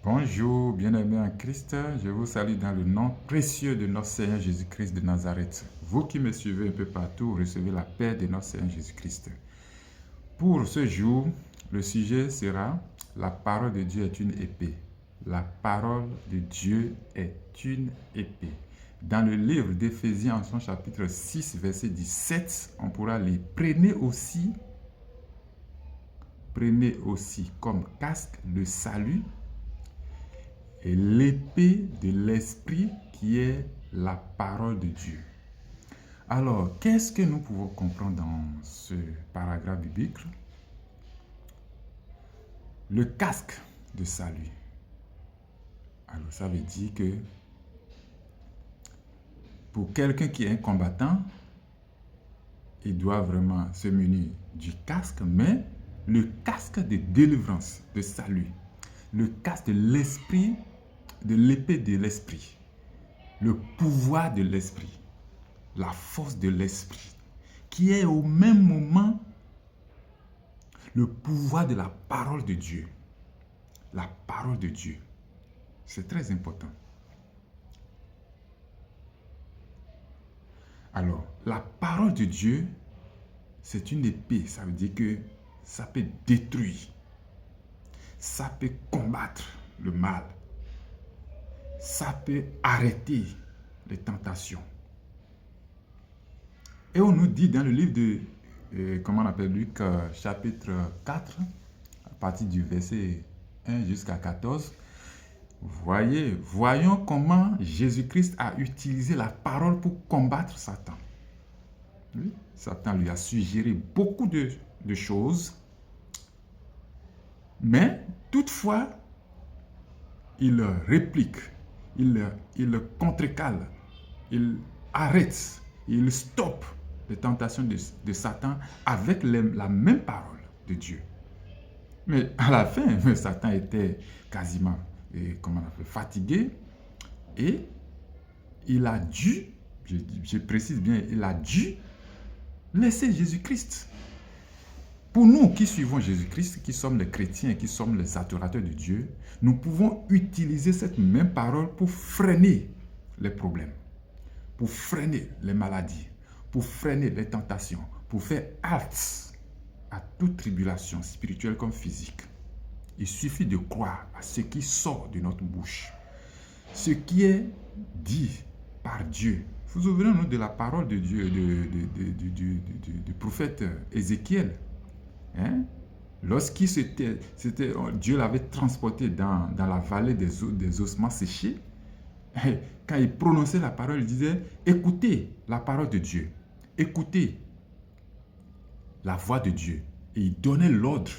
Bonjour, bien-aimés en Christ, je vous salue dans le nom précieux de notre Seigneur Jésus-Christ de Nazareth. Vous qui me suivez un peu partout, recevez la paix de notre Seigneur Jésus-Christ. Pour ce jour, le sujet sera « La parole de Dieu est une épée ». La parole de Dieu est une épée. Dans le livre d'Éphésiens, en son chapitre 6, verset 17, on pourra lire « Prenez aussi comme casque le salut et l'épée de l'esprit qui est la parole de Dieu. » Alors, qu'est-ce que nous pouvons comprendre dans ce paragraphe biblique? Le casque de salut. Alors, ça veut dire que pour quelqu'un qui est un combattant, il doit vraiment se munir du casque, mais le casque de délivrance, de salut. Le casque de l'esprit, de l'épée de l'esprit. Le pouvoir de l'esprit. La force de l'esprit. Qui est au même moment le pouvoir de la parole de Dieu. La parole de Dieu. C'est très important. Alors, la parole de Dieu, c'est une épée. Ça veut dire que ça peut détruire. Ça peut combattre le mal. Ça peut arrêter les tentations. Et on nous dit dans le livre de, comment on appelle Luc, chapitre 4, à partir du verset 1 jusqu'à 14, voyons comment Jésus-Christ a utilisé la parole pour combattre Satan. Oui, Satan lui a suggéré beaucoup de choses, mais toutefois, il réplique, il contrecale, il arrête, il stoppe les tentations de Satan avec la même parole de Dieu. Mais à la fin, Satan était quasiment fatigué et il a dû, je précise bien, il a dû laisser Jésus-Christ. Pour nous qui suivons Jésus-Christ, qui sommes les chrétiens, qui sommes les adorateurs de Dieu, nous pouvons utiliser cette même parole pour freiner les problèmes, pour freiner les maladies, pour freiner les tentations, pour faire halte à toute tribulation spirituelle comme physique. Il suffit de croire à ce qui sort de notre bouche, ce qui est dit par Dieu. Vous vous souvenez de la parole de Dieu, du prophète Ézéchiel. Hein? Dieu l'avait transporté dans la vallée des ossements séchés. Quand il prononçait la parole, il disait « Écoutez la parole de Dieu. Écoutez la voix de Dieu. » Et il donnait l'ordre,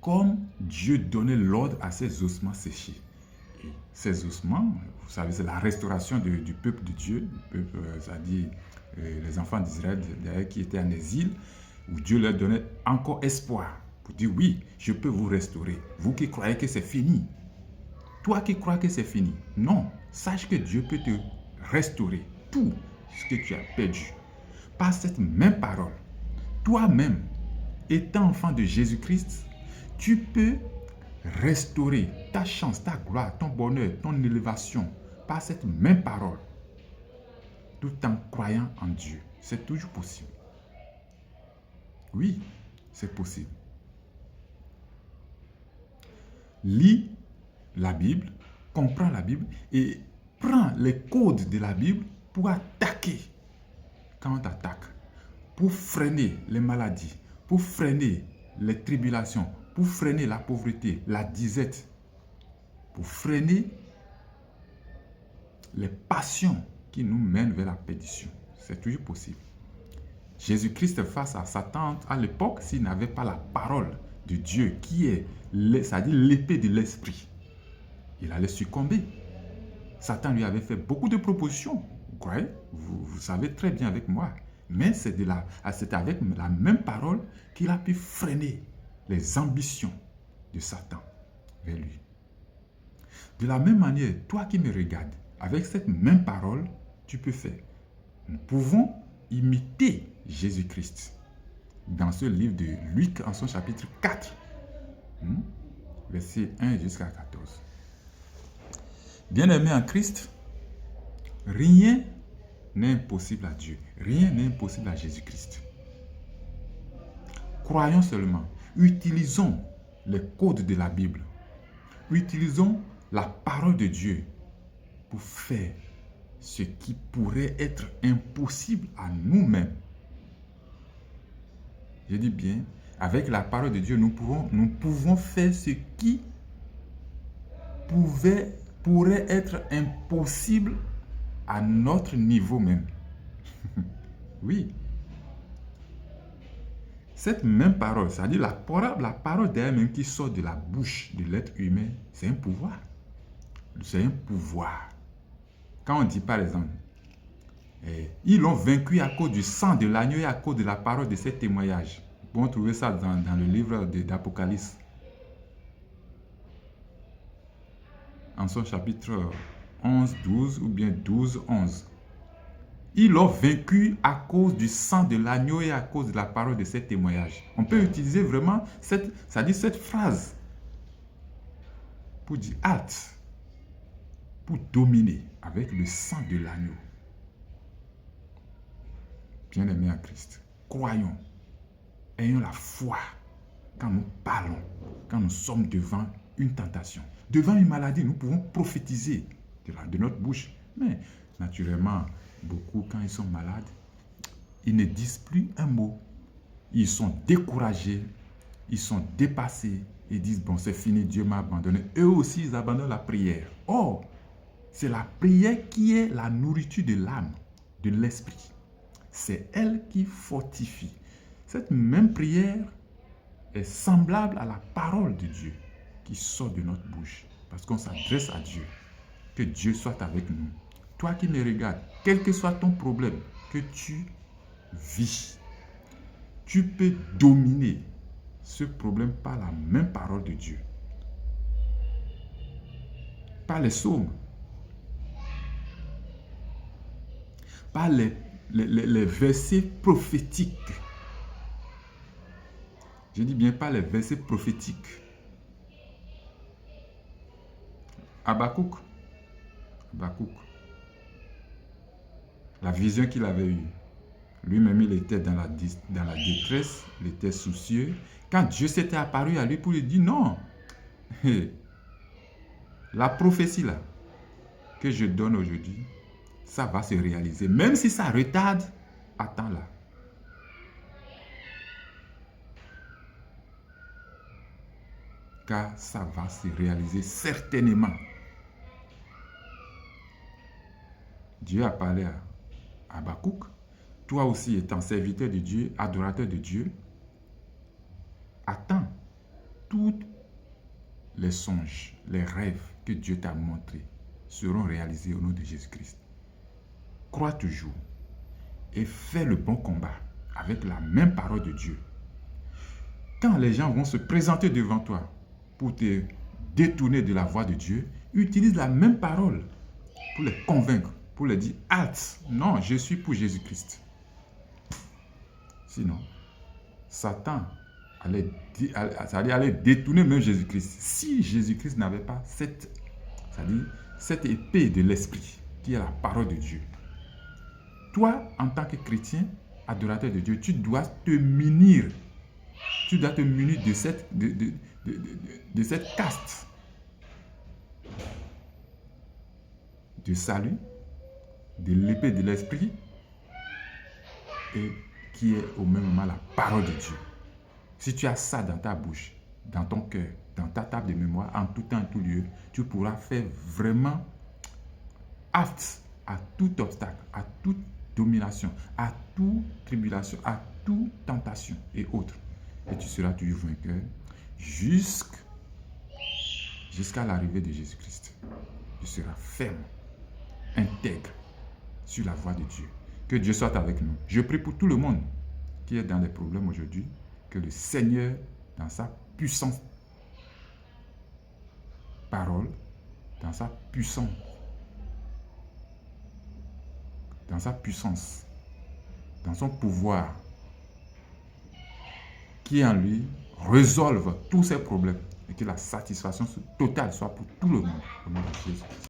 comme Dieu donnait l'ordre à ces ossements séchés. Et ces ossements, vous savez, c'est la restauration du peuple de Dieu, c'est-à-dire les enfants d'Israël qui étaient en exil, où Dieu leur donnait encore espoir pour dire oui, je peux vous restaurer. Vous qui croyez que c'est fini. Toi qui crois que c'est fini. Non, sache que Dieu peut te restaurer tout ce que tu as perdu. Par cette même parole, toi-même, étant enfant de Jésus-Christ, tu peux restaurer ta chance, ta gloire, ton bonheur, ton élévation par cette même parole, tout en croyant en Dieu. C'est toujours possible. Oui, c'est possible. Lis la Bible, comprends la Bible et prends les codes de la Bible pour attaquer quand on t'attaque, pour freiner les maladies, pour freiner les tribulations, pour freiner la pauvreté, la disette, pour freiner les passions qui nous mènent vers la perdition. C'est toujours possible. Jésus-Christ face à Satan à l'époque, s'il n'avait pas la parole de Dieu qui est, c'est-à-dire l'épée de l'esprit, il allait succomber. Satan lui avait fait beaucoup de propositions, vous croyez? Vous savez très bien avec moi. Mais c'est avec la même parole qu'il a pu freiner les ambitions de Satan vers lui. De la même manière, toi qui me regardes, avec cette même parole, tu peux faire. Nous pouvons imiter Jésus-Christ dans ce livre de Luc en son chapitre 4, verset 1 jusqu'à 14. Bien-aimés en Christ, rien n'est impossible à Dieu. Rien n'est impossible à Jésus-Christ. Croyons seulement. Utilisons les codes de la Bible. Utilisons la parole de Dieu pour faire ce qui pourrait être impossible à nous-mêmes. Je dis bien, avec la parole de Dieu, nous pouvons faire ce qui pourrait être impossible à notre niveau même. Oui. Cette même parole, c'est-à-dire la parole d'elle-même qui sort de la bouche de l'être humain, c'est un pouvoir. C'est un pouvoir. Quand on dit par exemple, ils l'ont vaincu à cause du sang de l'agneau et à cause de la parole de ces témoignages. Vous pouvez trouver ça dans le livre d'Apocalypse. En son chapitre 11, 12 ou bien 12, 11. Ils l'ont vaincu à cause du sang de l'agneau et à cause de la parole de ces témoignages. On peut utiliser vraiment cette phrase pour dire halte, pour dominer avec le sang de l'agneau. Bien-aimés en Christ, croyons, ayons la foi quand nous parlons, quand nous sommes devant une tentation. Devant une maladie, nous pouvons prophétiser de notre bouche. Mais naturellement, beaucoup, quand ils sont malades, ils ne disent plus un mot. Ils sont découragés, ils sont dépassés. Ils disent, bon, c'est fini, Dieu m'a abandonné. Eux aussi, ils abandonnent la prière. Or, c'est la prière qui est la nourriture de l'âme, de l'esprit. C'est elle qui fortifie. Cette même prière est semblable à la parole de Dieu qui sort de notre bouche. Parce qu'on s'adresse à Dieu. Que Dieu soit avec nous. Toi qui me regardes, quel que soit ton problème que tu vis, tu peux dominer ce problème par la même parole de Dieu. Par les psaumes. Par les versets prophétiques. Je dis bien par les versets prophétiques. Habakkuk. La vision qu'il avait eue. Lui-même, il était dans la détresse, il était soucieux. Quand Dieu s'était apparu à lui pour lui dire non, la prophétie là que je donne aujourd'hui, ça va se réaliser. Même si ça retarde, attends-la. Car ça va se réaliser certainement. Dieu a parlé à Habakkuk. Toi aussi, étant serviteur de Dieu, adorateur de Dieu, attends tous les songes, les rêves que Dieu t'a montrés seront réalisés au nom de Jésus-Christ. Crois toujours et fais le bon combat avec la même parole de Dieu. Quand les gens vont se présenter devant toi pour te détourner de la voie de Dieu, utilise la même parole pour les convaincre, pour leur dire halte, non, je suis pour Jésus-Christ. Sinon, Satan allait détourner même Jésus-Christ. Si Jésus-Christ n'avait pas cette épée de l'esprit qui est la parole de Dieu. Toi, en tant que chrétien, adorateur de Dieu, tu dois te munir. Tu dois te munir de cette caste de salut, de l'épée de l'esprit, et qui est au même moment la parole de Dieu. Si tu as ça dans ta bouche, dans ton cœur, dans ta table de mémoire, en tout temps, en tout lieu, tu pourras faire vraiment apte à tout obstacle, à toute domination, à toute tribulation, à toute tentation et autres. Et tu seras toujours vainqueur jusqu'à l'arrivée de Jésus-Christ. Tu seras ferme, intègre sur la voie de Dieu. Que Dieu soit avec nous. Je prie pour tout le monde qui est dans des problèmes aujourd'hui, que le Seigneur, dans sa puissante parole, dans sa puissance, dans son pouvoir, qui en lui résolve tous ses problèmes et que la satisfaction totale soit pour tout le monde. Au nom de Jésus.